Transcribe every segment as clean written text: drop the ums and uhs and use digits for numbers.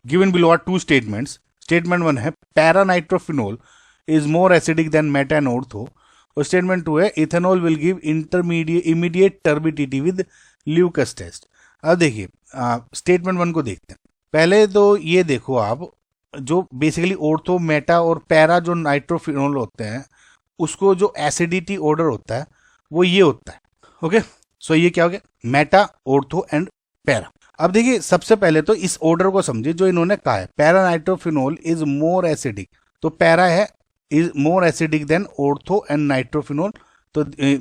Given below are two statements. Statement 1 है para nitrophenol is more acidic than meta and ortho, और statement 2 है ethanol will give immediate turbidity with Lucas test. अब देखिए statement 1 को देखते हैं। पहले तो ये देखो आप, जो बेसिकली ऑर्थो मेटा और पैरा जो नाइट्रोफिनोल होते हैं उसको जो एसिडिटी ऑर्डर होता है वो ये होता है। ओके, सो ये क्या हो गया, मेटा, ऑर्थो एंड पैरा। अब देखिए सबसे पहले तो इस ऑर्डर को समझिए जो इन्होंने कहा है, para nitrophenol is more acidic, तो पैरा है is more acidic then ortho and nitrophenol, तो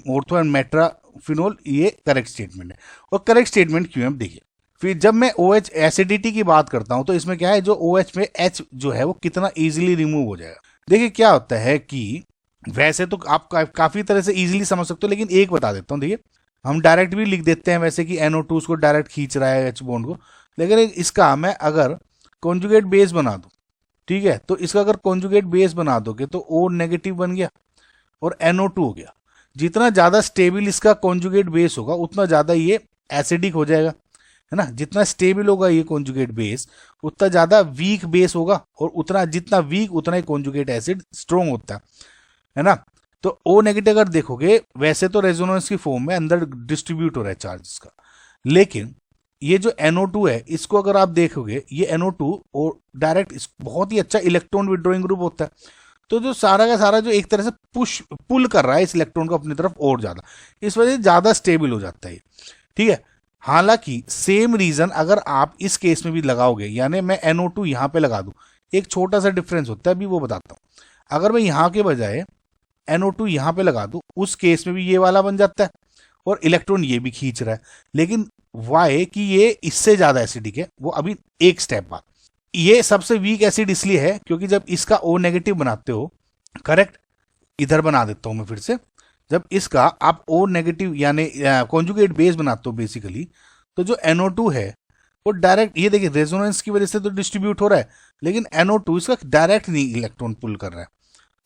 ऑर्थो एंड मेट्राफिनोल, ये करेक्ट स्टेटमेंट है। और करेक्ट स्टेटमेंट क्यों है अब देखिए। फिर जब मैं OH एसिडिटी की बात करता हूं तो इसमें क्या है, जो OH में H जो है वो कितना इजीली रिमूव हो जाएगा। देखिए क्या होता है कि वैसे तो आप काफी तरह से इजीली समझ सकते हो, लेकिन एक बता देता हूँ। देखिए हम डायरेक्ट भी लिख देते हैं वैसे कि NO2 उसको डायरेक्ट खींच रहा है H बॉन्ड को, लेकिन इसका मैं अगर कॉन्जुगेट बेस बना दूं, ठीक है, तो इसका अगर कॉन्जुगेट बेस बना दोगे तो O नेगेटिव बन गया और NO2 हो गया। जितना ज्यादा स्टेबल इसका कॉन्जुगेट बेस होगा उतना ज्यादा ये एसिडिक हो जाएगा, है ना। जितना स्टेबल होगा ये कॉन्जुगेट बेस उतना ज्यादा वीक बेस होगा, और उतना जितना वीक उतना ही कॉन्जुगेट एसिड स्ट्रॉन्ग होता है ना। तो O नेगेटिव अगर देखोगे वैसे तो रेजोनेंस की फॉर्म में अंदर डिस्ट्रीब्यूट हो रहा है चार्ज का, लेकिन ये जो NO2 है इसको अगर आप देखोगे, ये NO2 और डायरेक्ट बहुत ही अच्छा इलेक्ट्रॉन विड्रॉइंग ग्रुप होता है, तो जो सारा का सारा जो एक तरह से पुल कर रहा है इस इलेक्ट्रॉन को अपनी तरफ और ज्यादा, इस वजह से ज्यादा स्टेबल हो जाता है, ठीक है। हालांकि सेम रीजन अगर आप इस केस में भी लगाओगे, यानी मैं NO2 यहां पे लगा दूं, एक छोटा सा डिफरेंस होता है, अभी वो बताता हूं। अगर मैं यहां के बजाय NO2 यहां पे लगा दूं, उस केस में भी ये वाला बन जाता है और इलेक्ट्रॉन ये भी खींच रहा है, लेकिन वाई कि ये इससे ज्यादा एसिडिक है, वो अभी एक स्टेप बाद। ये सबसे वीक एसिड इसलिए है क्योंकि जब इसका O नेगेटिव बनाते हो, करेक्ट, इधर बना देता हूं मैं फिर से, जब इसका आप O नेगेटिव यानी कॉन्जुगेट बेस बनाते हो बेसिकली, तो जो NO2 है वो डायरेक्ट, ये देखिए रेजोनेंस की वजह से तो डिस्ट्रीब्यूट हो रहा है, लेकिन NO2 इसका डायरेक्ट नहीं इलेक्ट्रॉन पुल कर रहा है,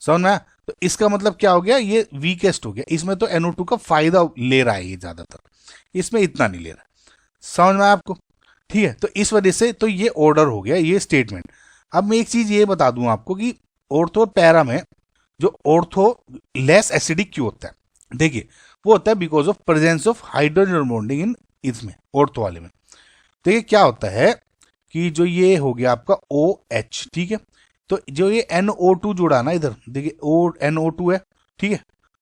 समझ में। तो इसका मतलब क्या हो गया, ये वीकेस्ट हो गया। इसमें तो NO2 का फायदा ले रहा है ये ज्यादातर, इसमें इतना नहीं ले रहा है, समझ में आपको, ठीक है। तो इस वजह से तो ये ऑर्डर हो गया, ये स्टेटमेंट। अब मैं एक चीज ये बता दूं आपको कि ऑर्थो और पैरा में जो ऑर्थो लेस एसिडिक क्यों होता है, देखिए वो होता है because of presence of hydrogen bonding in इसमें, ऑर्थो वाले में। देखिए क्या होता है कि जो ये हो गया आपका OH, ठीक है, तो जो ये NO2 जुड़ा ना इधर, देखिए NO2 है, ठीक है।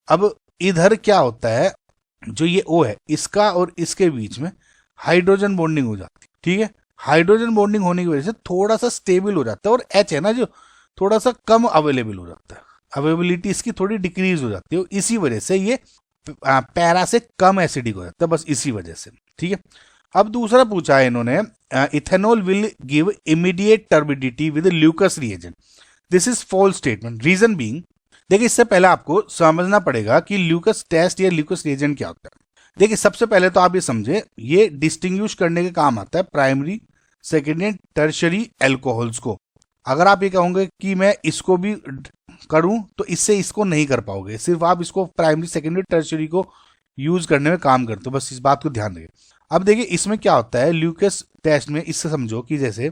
अब इधर क्या होता है, जो ये O है इसका और इसके बीच में हाइड्रोजन बॉन्डिंग हो जाती है, ठीक है। हाइड्रोजन बॉन्डिंग होने की वजह से थोड़ा सा स्टेबल हो जाता है, और H है ना जो थोड़ा सा कम अवेलेबल हो जाता है, अवेलेबिलिटी इसकी थोड़ी डिक्रीज हो जाती है, इसी वजह से ये पैरा से कम एसिडिक हो जाता है, बस इसी वजह से, ठीक है। अब दूसरा पूछा है इन्होंने, ethanol will give immediate turbidity with Lucas reagent, this is false statement, reason being. देखिए इससे पहले आपको समझना पड़ेगा कि ल्यूकस टेस्ट या ल्यूकस रिएजेंट क्या होता है। देखिए सबसे पहले तो आप ये समझे, ये डिस्टिंग्विश करने के काम आता है प्राइमरी, सेकेंडरी, टर्शरी एल्कोहल्स को। अगर आप ये कहोगे कि मैं इसको भी करूं तो इससे इसको नहीं कर पाओगे, सिर्फ आप इसको प्राइमरी, सेकेंडरी, टर्शरी को यूज करने में काम करते हो, बस इस बात को ध्यान रखिए। अब देखिए इसमें क्या होता है ल्यूकस टेस्ट में, इससे समझो कि जैसे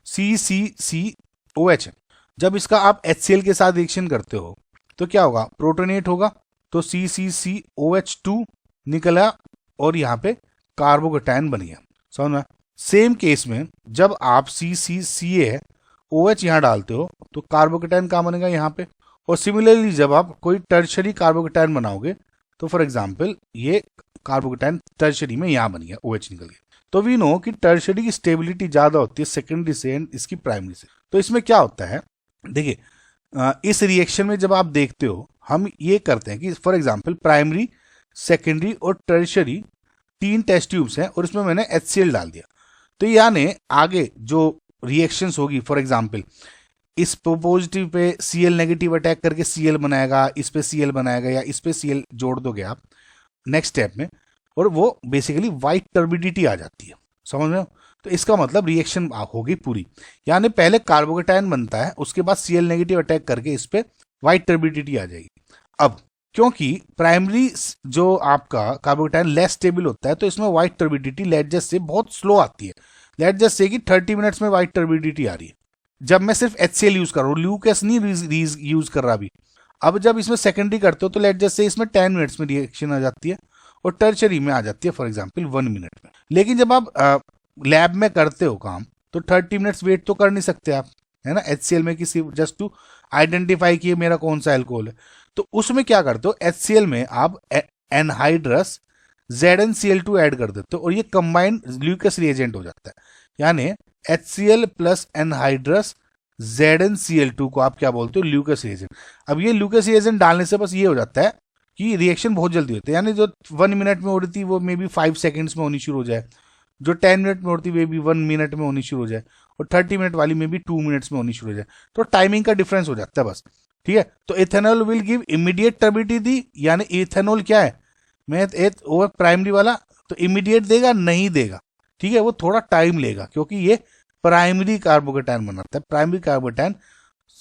CCCOH है, जब इसका आप HCl के साथ रिएक्शन करते हो तो क्या होगा, प्रोटोनेट होगा, तो CCCOH2 निकला और यहाँ पे कार्बोकेटायन बन गया, समझ में। सेम केस में जब आप CCCaOH यहाँ डालते हो तो कार्बोकेटायन कहाँ बनेगा, यहाँ पे। और सिमिलरली जब आप कोई टर्शरी कार्बोकेटायन बनाओगे तो फॉर एग्जांपल ये कार्बोकेटायन टर्शरी में यहाँ बन गया, OH निकल गया। तो वी नो कि टर्शरी की स्टेबिलिटी ज्यादा होती है सेकेंडरी से एंड इसकी प्राइमरी से। तो इसमें क्या होता है, देखिए इस रिएक्शन में जब आप देखते हो हम ये करते हैं कि फॉर एग्जांपल प्राइमरी, सेकेंडरी और टर्शरी 3 टेस्ट ट्यूब्स हैं और इसमें मैंने HCl डाल दिया, तो यानी आगे जो रिएक्शंस होगी, फॉर एग्जांपल इस positive pay Cl negative attack करके Cl बनाएगा, इस पे Cl बनाएगा, या इस पे Cl जोड़ दोगे आप नेक्स्ट स्टेप में, और वो बेसिकली वाइट टर्बिडिटी आ जाती है, समझ में। तो इसका मतलब रिएक्शन होगी पूरी, यानी पहले कार्बोकेटायन बनता है, उसके बाद Cl नेगेटिव अटैक करके इस पे वाइट टर्बिडिटी आ जाएगी। अब क्योंकि प्राइमरी जो आपका कार्बोकेटायन लेस स्टेबल होता है तो इसमें वाइट टर्बिडिटी लेट से बहुत स्लो आती है, लेट जस्ट से कि 30 मिनट्स में वाइट टर्बिडिटी आ रही है, जब मैं सिर्फ HCl यूज कर रहा हूँ, ल्यूकस नहीं यूज कर रहा अभी। अब जब इसमें सेकेंडरी करते हो तो लेट जस्ट से इसमें 10 मिनट्स में रिएक्शन आ जाती है और टर्शरी में आ जाती है फॉर एग्जाम्पल 1 मिनट में। लेकिन जब आप लैब में करते हो काम तो 30 मिनट्स वेट तो कर नहीं सकते आप, है ना, HCl में किसी जस्ट टू आइडेंटिफाई किए मेरा कौन सा एल्कोहल है। तो उसमें क्या करते हो, HCl में आप एनहाइड्रस ZnCl2 ऐड कर देते हो और ये कंबाइंड ल्यूकस रिएजेंट हो जाता है। यानी HCl प्लस एनहाइड्रस ZnCl2 को आप क्या बोलते हो, ल्यूकस रिएजेंट। अब ये ल्यूकस रिएजेंट डालने से बस ये हो जाता है कि रिएक्शन बहुत जल्दी होती है, यानी जो 1 मिनट में हो रही थी वो मे बी 5 सेकेंड्स में होनी शुरू हो जाए, जो 10 मिनट में होती है वो भी 1 मिनट में होनी शुरू हो जाए, और 30 मिनट वाली में भी 2 मिनट्स में होनी शुरू हो जाए। तो टाइमिंग का डिफरेंस हो जाता है बस, ठीक है। तो ethanol will give immediate turbidity, यानी इथेनॉल क्या है, मैं वो प्राइमरी वाला तो इमीडिएट देगा नहीं देगा, ठीक है, वो थोड़ा टाइम लेगा क्योंकि ये प्राइमरी कार्बोकेटायन बनाता है। प्राइमरी कार्बोकेटायन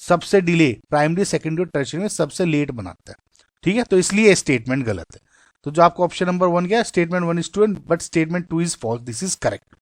सबसे डिले, प्राइमरी सेकेंडरी और टर्शियरी में सबसे लेट बनाता है, ठीक है। तो इसलिए स्टेटमेंट गलत है। तो जो आपको ऑप्शन नंबर 1 क्या है, statement 1 is true but statement 2 is false, this is correct.